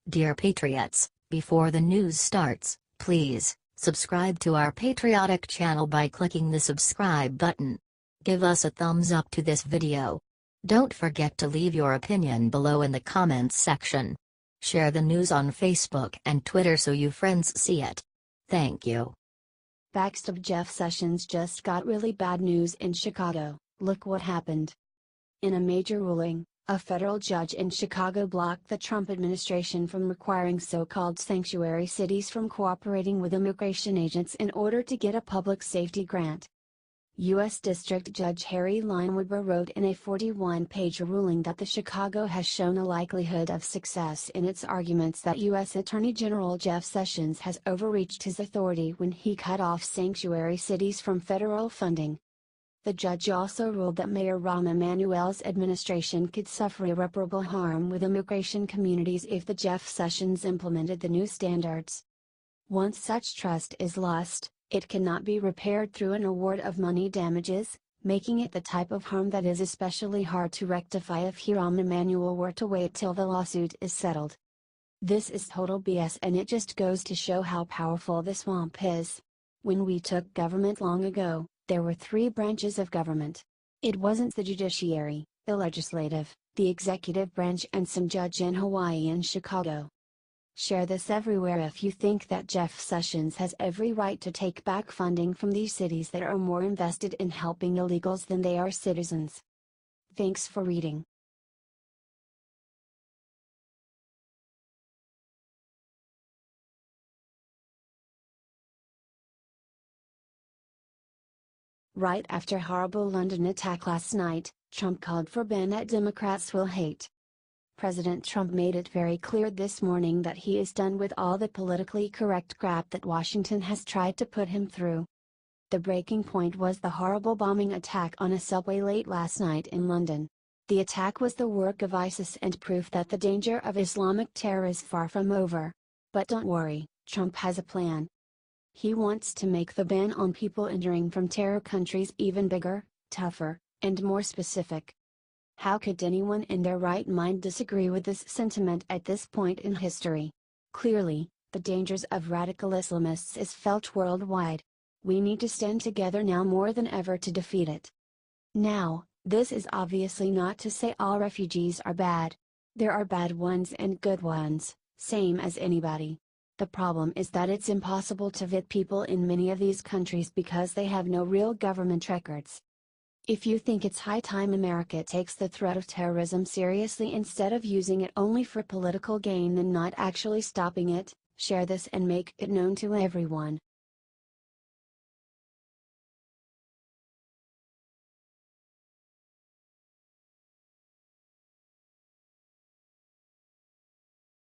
Dear Patriots, before the news starts, please subscribe to our patriotic channel by clicking the subscribe button. Give us a thumbs up to this video. Don't forget to leave your opinion below in the comments section. Share the news on Facebook and Twitter so you friends see it. Thank you. Backstabbed Jeff Sessions just got really bad news in Chicago. Look what happened. In a major ruling, a federal judge in Chicago blocked the Trump administration from requiring so-called sanctuary cities from cooperating with immigration agents in order to get a public safety grant. U.S. District Judge Harry Leinweber wrote in a 41-page ruling that the Chicago has shown a likelihood of success in its arguments that U.S. Attorney General Jeff Sessions has overreached his authority when he cut off sanctuary cities from federal funding. The judge also ruled that Mayor Rahm Emanuel's administration could suffer irreparable harm with immigration communities if the Jeff Sessions implemented the new standards. Once such trust is lost, it cannot be repaired through an award of money damages, making it the type of harm that is especially hard to rectify if Rahm Emmanuel were to wait till the lawsuit is settled. This is total BS, and it just goes to show how powerful the swamp is. When we took government long ago, there were three branches of government. It wasn't the judiciary, the legislative, the executive branch, and some judge in Hawaii and Chicago. Share this everywhere if you think that Jeff Sessions has every right to take back funding from these cities that are more invested in helping illegals than they are citizens. Thanks for reading. Right after horrible London attack last night, Trump called for ban that Democrats will hate. President Trump made it very clear this morning that he is done with all the politically correct crap that Washington has tried to put him through. The breaking point was the horrible bombing attack on a subway late last night in London. The attack was the work of ISIS and proof that the danger of Islamic terror is far from over. But don't worry, Trump has a plan. He wants to make the ban on people entering from terror countries even bigger, tougher, and more specific. How could anyone in their right mind disagree with this sentiment at this point in history? Clearly, the dangers of radical Islamists is felt worldwide. We need to stand together now more than ever to defeat it. Now, this is obviously not to say all refugees are bad. There are bad ones and good ones, same as anybody. The problem is that it's impossible to vet people in many of these countries because they have no real government records. If you think it's high time America takes the threat of terrorism seriously instead of using it only for political gain and not actually stopping it, share this and make it known to everyone.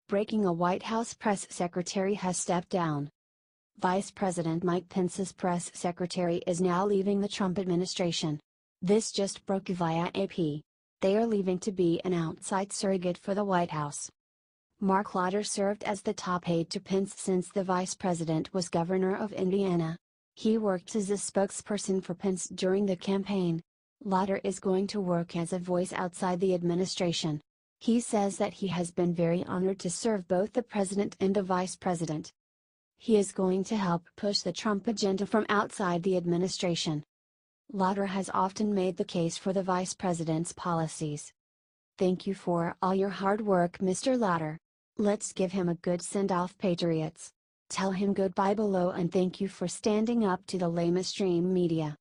Breaking: a White House press secretary has stepped down. Vice President Mike Pence's press secretary is now leaving the Trump administration. This just broke via AP. They are leaving to be an outside surrogate for the White House. Mark Lauder served as the top aide to Pence since the vice president was governor of Indiana. He worked as a spokesperson for Pence during the campaign. Lauder is going to work as a voice outside the administration. He says that he has been very honored to serve both the president and the vice president. He is going to help push the Trump agenda from outside the administration. Lauder has often made the case for the vice president's policies. Thank you for all your hard work, Mr. Lauder. Let's give him a good send-off, patriots. Tell him goodbye below and thank you for standing up to the lamestream media.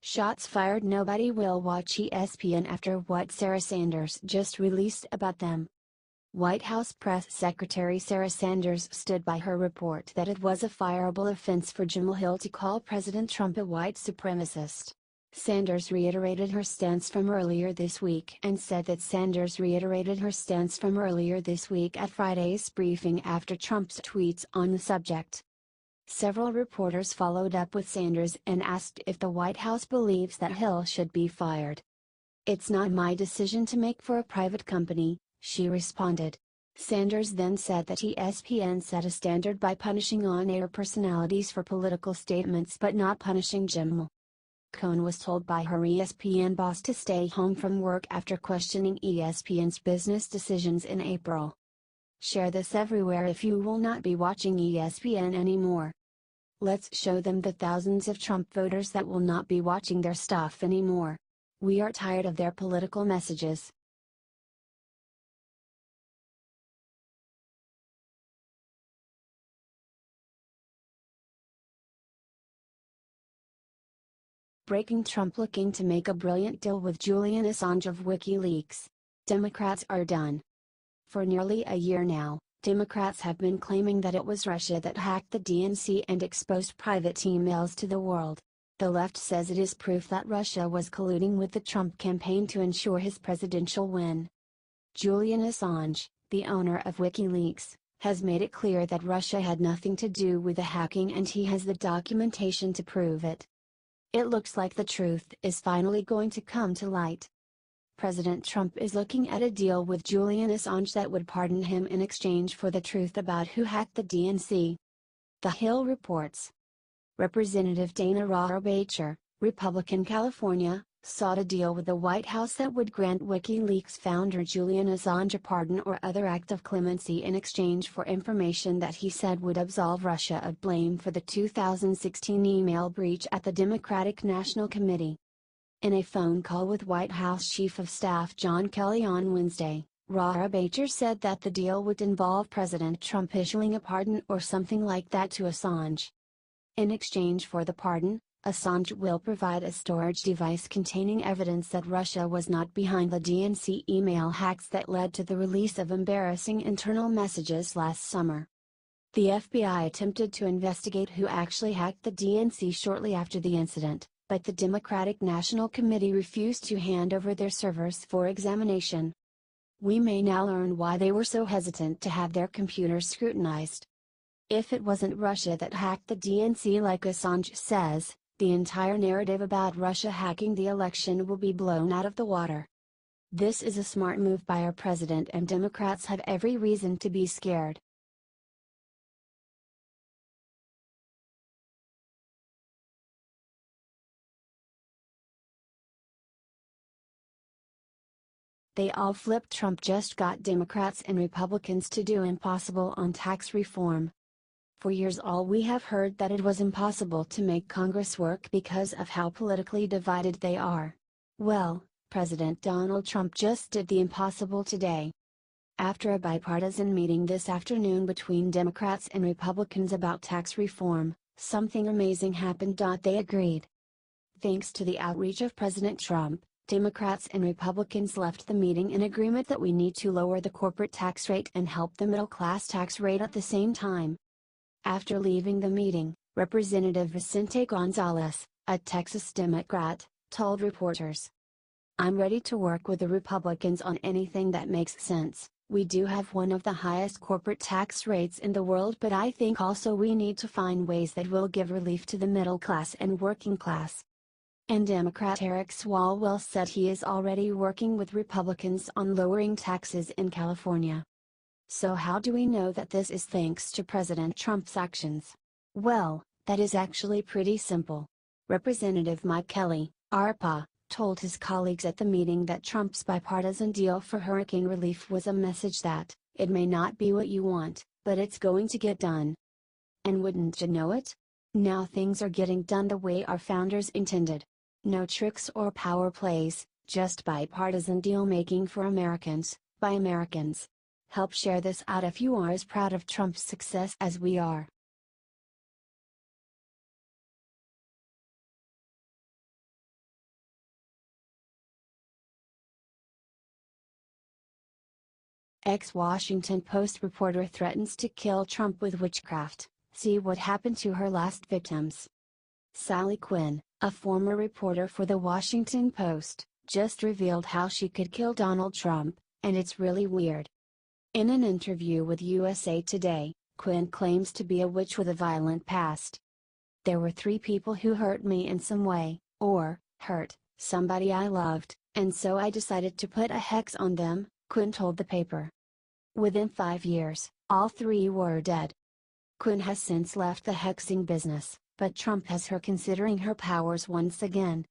Shots fired: nobody will watch ESPN after what Sarah Sanders just released about them. White House Press Secretary Sarah Sanders stood by her report that it was a fireable offense for Jemele Hill to call President Trump a white supremacist. Sanders reiterated her stance from earlier this week at Friday's briefing after Trump's tweets on the subject. Several reporters followed up with Sanders and asked if the White House believes that Hill should be fired. "It's not my decision to make for a private company," she responded. Sanders then said that ESPN set a standard by punishing on-air personalities for political statements but not punishing Jim. Cohn was told by her ESPN boss to stay home from work after questioning ESPN's business decisions in April. Share this everywhere if you will not be watching ESPN anymore. Let's show them the thousands of Trump voters that will not be watching their stuff anymore. We are tired of their political messages. Breaking: Trump looking to make a brilliant deal with Julian Assange of WikiLeaks. Democrats are done. For nearly a year now, Democrats have been claiming that it was Russia that hacked the DNC and exposed private emails to the world. The left says it is proof that Russia was colluding with the Trump campaign to ensure his presidential win. Julian Assange, the owner of WikiLeaks, has made it clear that Russia had nothing to do with the hacking and he has the documentation to prove it. It looks like the truth is finally going to come to light. President Trump is looking at a deal with Julian Assange that would pardon him in exchange for the truth about who hacked the DNC. The Hill reports. Representative Dana Rohrabacher, Republican California, sought a deal with the White House that would grant WikiLeaks founder Julian Assange a pardon or other act of clemency in exchange for information that he said would absolve Russia of blame for the 2016 email breach at the Democratic National Committee. In a phone call with White House Chief of Staff John Kelly on Wednesday, Rohrabacher said that the deal would involve President Trump issuing a pardon or something like that to Assange. In exchange for the pardon, Assange will provide a storage device containing evidence that Russia was not behind the DNC email hacks that led to the release of embarrassing internal messages last summer. The FBI attempted to investigate who actually hacked the DNC shortly after the incident, but the Democratic National Committee refused to hand over their servers for examination. We may now learn why they were so hesitant to have their computers scrutinized. If it wasn't Russia that hacked the DNC like Assange says, the entire narrative about Russia hacking the election will be blown out of the water. This is a smart move by our president and Democrats have every reason to be scared. They all flipped. Trump just got Democrats and Republicans to do impossible on tax reform. For years all we have heard that it was impossible to make Congress work because of how politically divided they are. Well, President Donald Trump just did the impossible today. After a bipartisan meeting this afternoon between Democrats and Republicans about tax reform, something amazing happened. They agreed. Thanks to the outreach of President Trump, Democrats and Republicans left the meeting in agreement that we need to lower the corporate tax rate and help the middle-class tax rate at the same time. After leaving the meeting, Representative Vicente Gonzalez, a Texas Democrat, told reporters, "I'm ready to work with the Republicans on anything that makes sense. We do have one of the highest corporate tax rates in the world, but I think also we need to find ways that will give relief to the middle class and working class." And Democrat Eric Swalwell said he is already working with Republicans on lowering taxes in California. So how do we know that this is thanks to President Trump's actions? Well, that is actually pretty simple. Representative Mike Kelly, ARPA, told his colleagues at the meeting that Trump's bipartisan deal for hurricane relief was a message that, it may not be what you want, but it's going to get done. And wouldn't you know it? Now things are getting done the way our founders intended. No tricks or power plays, just bipartisan deal making for Americans, by Americans. Help share this out if you are as proud of Trump's success as we are. Ex-Washington Post reporter threatens to kill Trump with witchcraft, see what happened to her last victims. Sally Quinn, a former reporter for the Washington Post, just revealed how she could kill Donald Trump, and it's really weird. In an interview with USA Today, Quinn claims to be a witch with a violent past. "There were 3 people who hurt me in some way, or hurt somebody I loved, and so I decided to put a hex on them," Quinn told the paper. Within 5 years, all three were dead. Quinn has since left the hexing business, but Trump has her considering her powers once again.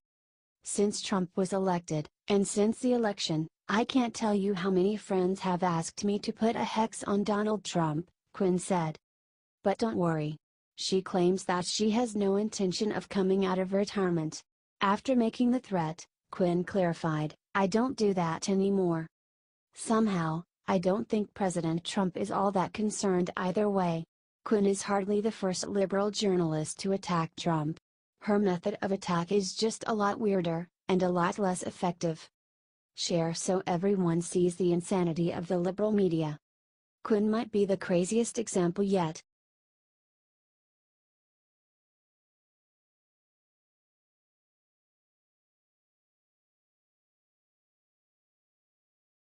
Since Trump was elected, and since the election, I can't tell you how many friends have asked me to put a hex on Donald Trump, Quinn said. But don't worry. She claims that she has no intention of coming out of retirement. After making the threat, Quinn clarified, "I don't do that anymore." Somehow, I don't think President Trump is all that concerned either way. Quinn is hardly the first liberal journalist to attack Trump. Her method of attack is just a lot weirder, and a lot less effective. Share so everyone sees the insanity of the liberal media. Quinn might be the craziest example yet,